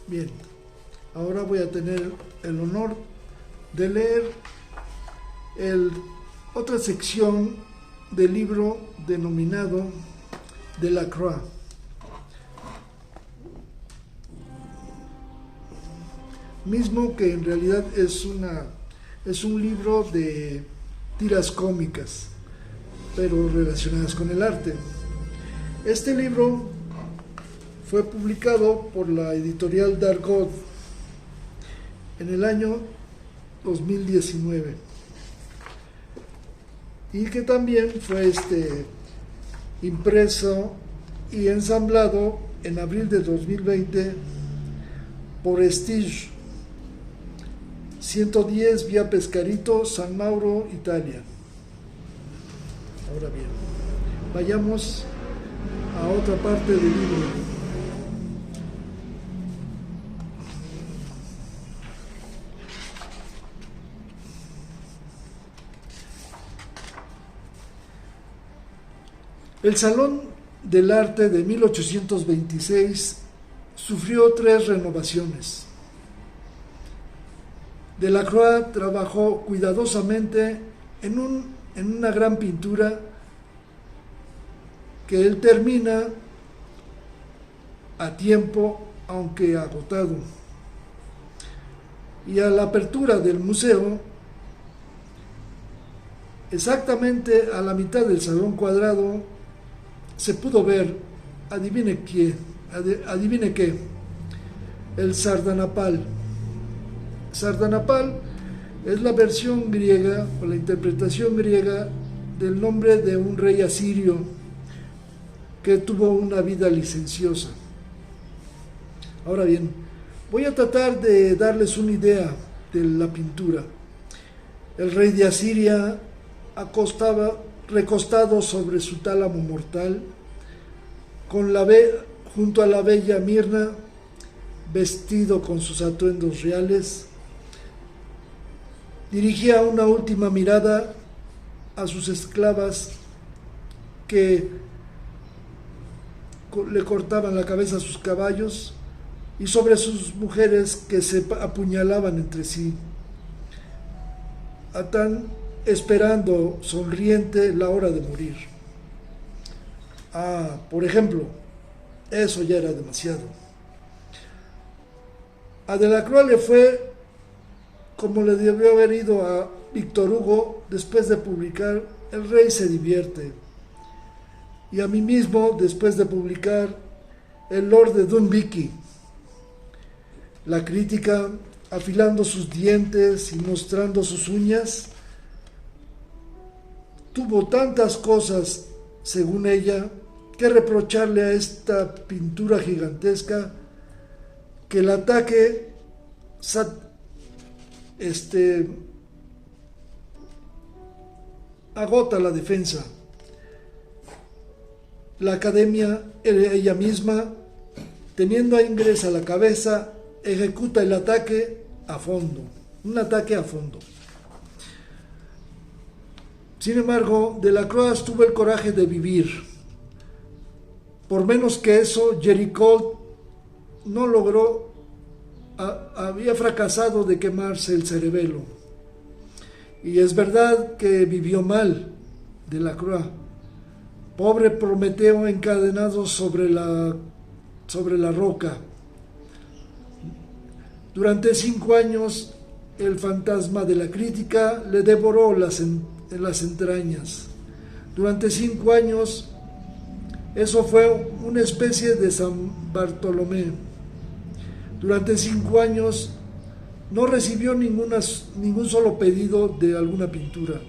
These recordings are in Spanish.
Bien, ahora voy a tener el honor de leer otra sección del libro denominado Delacroix. Mismo que en realidad es un libro de tiras cómicas, pero relacionadas con el arte. Este libro fue publicado por la editorial Dargaud en el año 2019 y que también fue impreso y ensamblado en abril de 2020 por Estige, 110 Vía Pescarito, San Mauro, Italia. Ahora bien, vayamos a otra parte del libro. El Salón del Arte de 1826 sufrió 3 renovaciones. Delacroix trabajó cuidadosamente en una gran pintura que él termina a tiempo, aunque agotado. Y a la apertura del museo, exactamente a la mitad del salón cuadrado, se pudo ver, adivine qué, el Sardanapal. Sardanapal es la versión griega o la interpretación griega del nombre de un rey asirio que tuvo una vida licenciosa. Ahora bien, voy a tratar de darles una idea de la pintura. El rey de Asiria recostado sobre su tálamo mortal, junto a la bella Mirna, vestido con sus atuendos reales, dirigía una última mirada a sus esclavas que le cortaban la cabeza a sus caballos y sobre sus mujeres que se apuñalaban entre sí, esperando sonriente la hora de morir. Por ejemplo, eso ya era demasiado. A Delacroix le fue como le debió haber ido a Víctor Hugo después de publicar El rey se divierte, y a mí mismo después de publicar El Lord de Dunbicki. La crítica, afilando sus dientes y mostrando sus uñas, tuvo tantas cosas, según ella, que reprocharle a esta pintura gigantesca, que el ataque agota la defensa. La academia, ella misma, teniendo a Ingres a la cabeza, ejecuta el ataque a fondo, un ataque a fondo. Sin embargo, Delacroix tuvo el coraje de vivir. Por menos que eso, Géricault no logró, había fracasado de quemarse el cerebelo. Y es verdad que vivió mal Delacroix, pobre Prometeo encadenado sobre la roca. Durante 5 años, el fantasma de la crítica le devoró las entrañas. Durante 5 años, eso fue una especie de San Bartolomé. Durante 5 años no recibió ningún solo pedido de alguna pintura.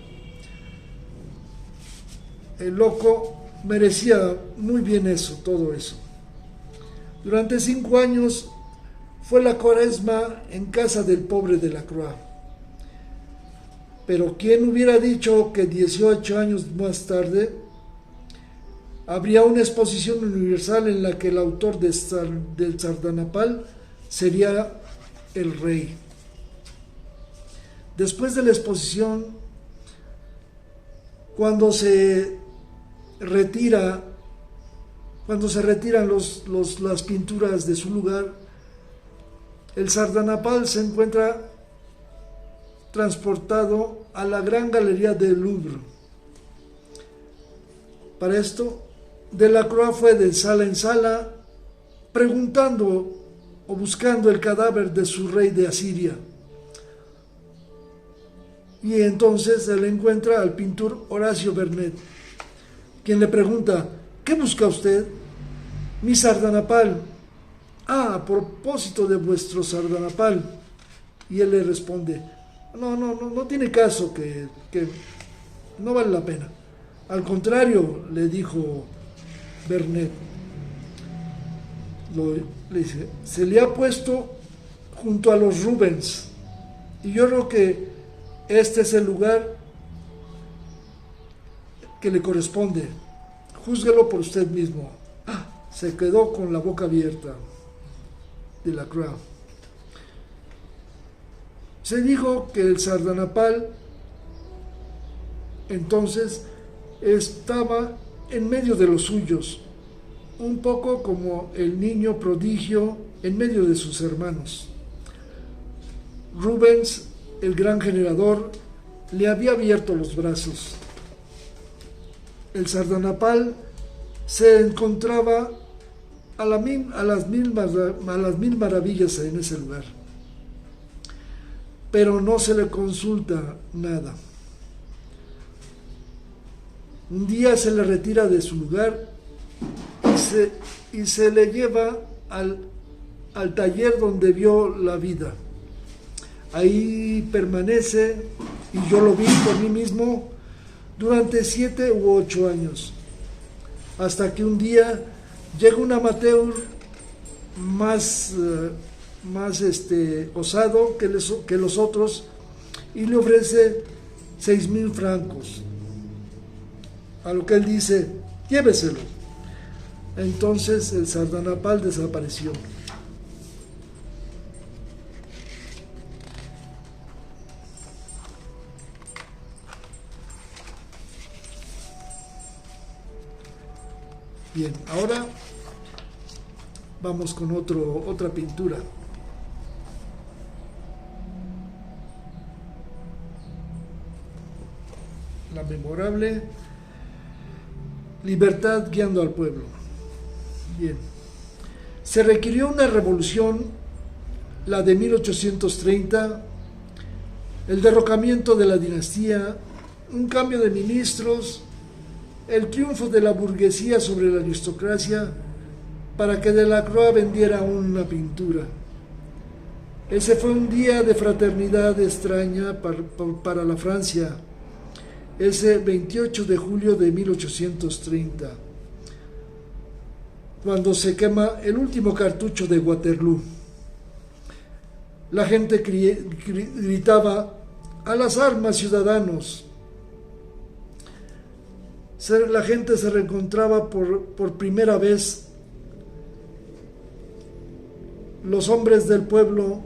El loco merecía muy bien todo eso. Durante 5 años fue la cuaresma en casa del pobre Delacroix. Pero ¿quién hubiera dicho que 18 años más tarde habría una exposición universal en la que el autor del Sardanapal sería el rey? Después de la exposición, cuando se retiran las pinturas de su lugar, el Sardanapal se encuentra transportado a la Gran Galería del Louvre. Para esto, Delacroix fue de sala en sala preguntando o buscando el cadáver de su rey de Asiria. Y entonces él encuentra al pintor Horacio Vernet, quien le pregunta: ¿qué busca usted? Mi Sardanapal. A propósito de vuestro Sardanapal. Y él le responde: no tiene caso, que no vale la pena. Al contrario, le dijo Vernet, le dice, se le ha puesto junto a los Rubens, y yo creo que este es el lugar que le corresponde. Júzguelo por usted mismo. Se quedó con la boca abierta Delacroix. Se dijo que el Sardanapal entonces estaba en medio de los suyos, un poco como el niño prodigio en medio de sus hermanos. Rubens, el gran generador, le había abierto los brazos. El Sardanapal se encontraba a las mil maravillas en ese lugar, pero no se le consulta nada. Un día se le retira de su lugar y se le lleva al taller donde vio la vida. Ahí permanece, y yo lo vi por mí mismo, durante 7 u 8 años, hasta que un día llega un amateur más osado que los otros y le ofrece 6,000 francos. A lo que él dice: lléveselo. Entonces el Sardanapal desapareció. Bien, ahora vamos con otra pintura. La memorable Libertad guiando al pueblo. Bien. Se requirió una revolución, la de 1830, el derrocamiento de la dinastía, un cambio de ministros, el triunfo de la burguesía sobre la aristocracia, para que Delacroix vendiera una pintura. Ese fue un día de fraternidad extraña para la Francia, ese 28 de julio de 1830, cuando se quema el último cartucho de Waterloo. La gente gritaba: ¡a las armas, ciudadanos! La gente se reencontraba por primera vez. Los hombres del pueblo,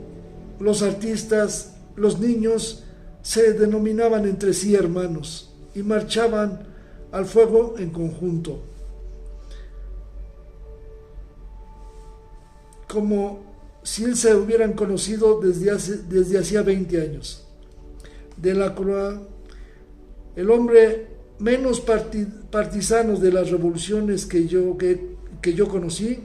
los artistas, los niños se denominaban entre sí hermanos y marchaban al fuego en conjunto, como si se hubieran conocido desde hacía 20 años. Delacroix, el hombre menos partisano de las revoluciones que yo conocí,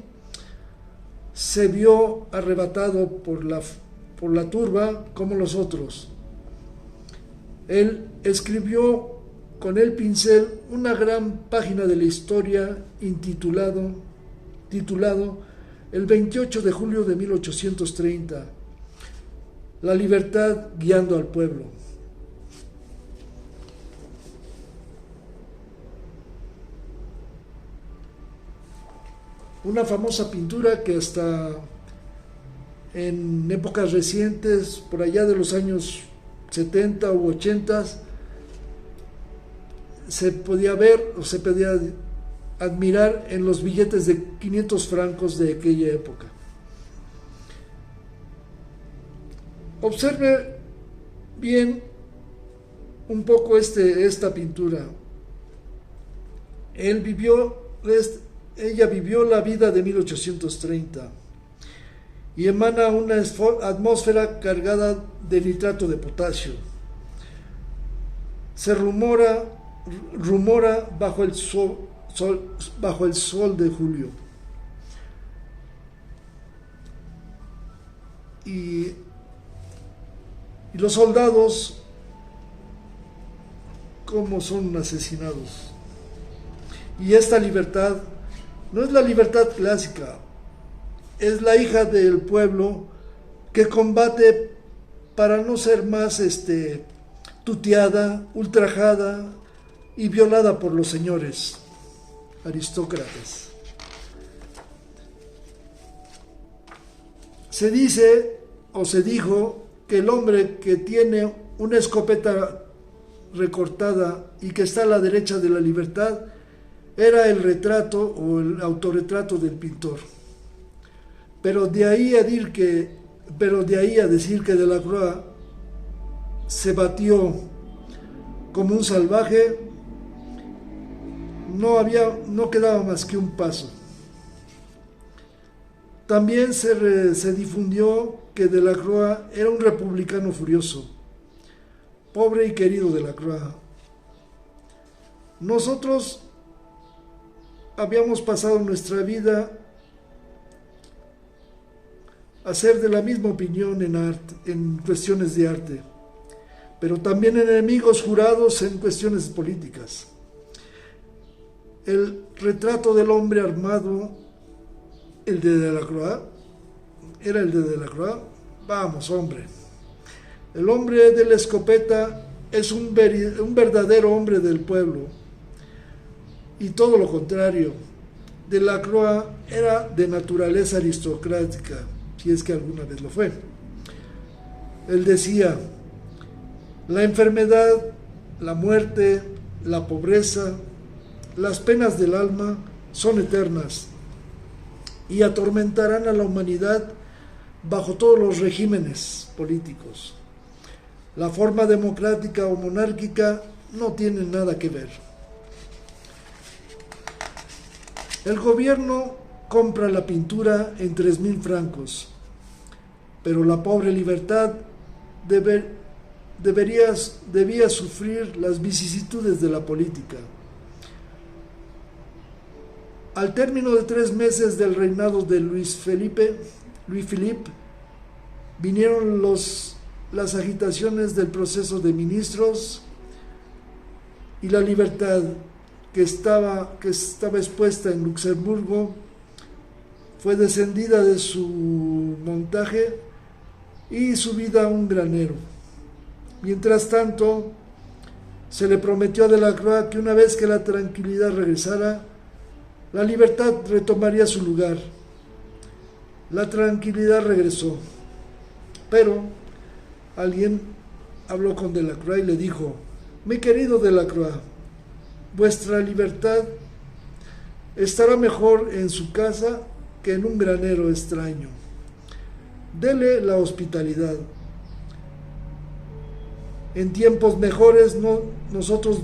se vio arrebatado por la turba como los otros. Él escribió con el pincel una gran página de la historia titulado el 28 de julio de 1830, La libertad guiando al pueblo. Una famosa pintura que hasta en épocas recientes, por allá de los años 70 u 80, se podía ver o se podía admirar en los billetes de 500 francos de aquella época. Observe bien un poco esta pintura. Ella vivió la vida de 1830 y emana una atmósfera cargada de nitrato de potasio. Se rumora bajo el sol de julio. Y los soldados, cómo son asesinados. Y esta libertad no es la libertad clásica, es la hija del pueblo que combate para no ser más tuteada, ultrajada y violada por los señores aristócratas. Se dice o se dijo que el hombre que tiene una escopeta recortada y que está a la derecha de la libertad era el retrato o el autorretrato del pintor. Pero de ahí a decir que Delacroix se batió como un salvaje, no quedaba más que un paso. También se difundió que Delacroix era un republicano furioso. Pobre y querido Delacroix. Nosotros habíamos pasado nuestra vida a ser de la misma opinión en cuestiones de arte, pero también enemigos jurados en cuestiones políticas. El retrato del hombre armado, el de Delacroix, era el de Delacroix. Vamos, hombre. El hombre de la escopeta es un verdadero hombre del pueblo. Y todo lo contrario, Delacroix era de naturaleza aristocrática, si es que alguna vez lo fue. Él decía: la enfermedad, la muerte, la pobreza, las penas del alma son eternas y atormentarán a la humanidad bajo todos los regímenes políticos. La forma democrática o monárquica no tiene nada que ver. El gobierno compra la pintura en 3,000 francos, pero la pobre libertad debía sufrir las vicisitudes de la política. Al término de 3 meses del reinado de Luis Philippe, vinieron las agitaciones del proceso de ministros y la libertad que estaba expuesta en Luxemburgo fue descendida de su montaje y subida a un granero. Mientras tanto, se le prometió a Delacroix que una vez que la tranquilidad regresara, la libertad retomaría su lugar. La tranquilidad regresó, pero alguien habló con Delacroix y le dijo: mi querido Delacroix, vuestra libertad estará mejor en su casa que en un granero extraño. Dele la hospitalidad. En tiempos mejores nosotros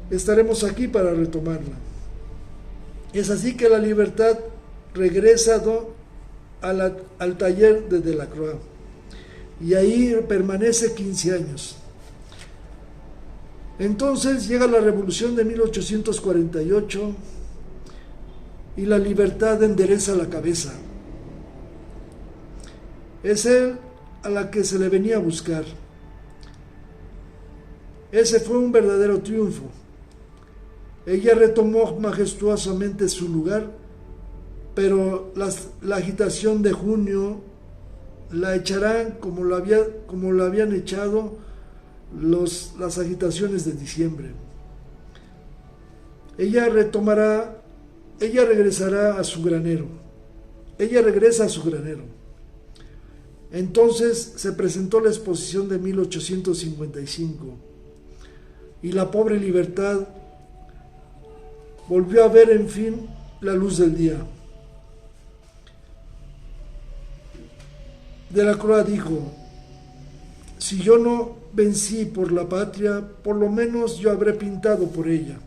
estaremos aquí para retomarla. Es así que la libertad regresa al taller de Delacroix y ahí permanece 15 años. Entonces llega la revolución de 1848 y la libertad endereza la cabeza. Es él a la que se le venía a buscar. Ese fue un verdadero triunfo. Ella retomó majestuosamente su lugar, pero la agitación de junio la echarán como la habían echado las agitaciones de diciembre. Ella regresará a su granero. Ella regresa a su granero. Entonces se presentó la exposición de 1855 y la pobre libertad volvió a ver en fin la luz del día. Delacroix dijo: si yo no vencí por la patria, por lo menos yo habré pintado por ella.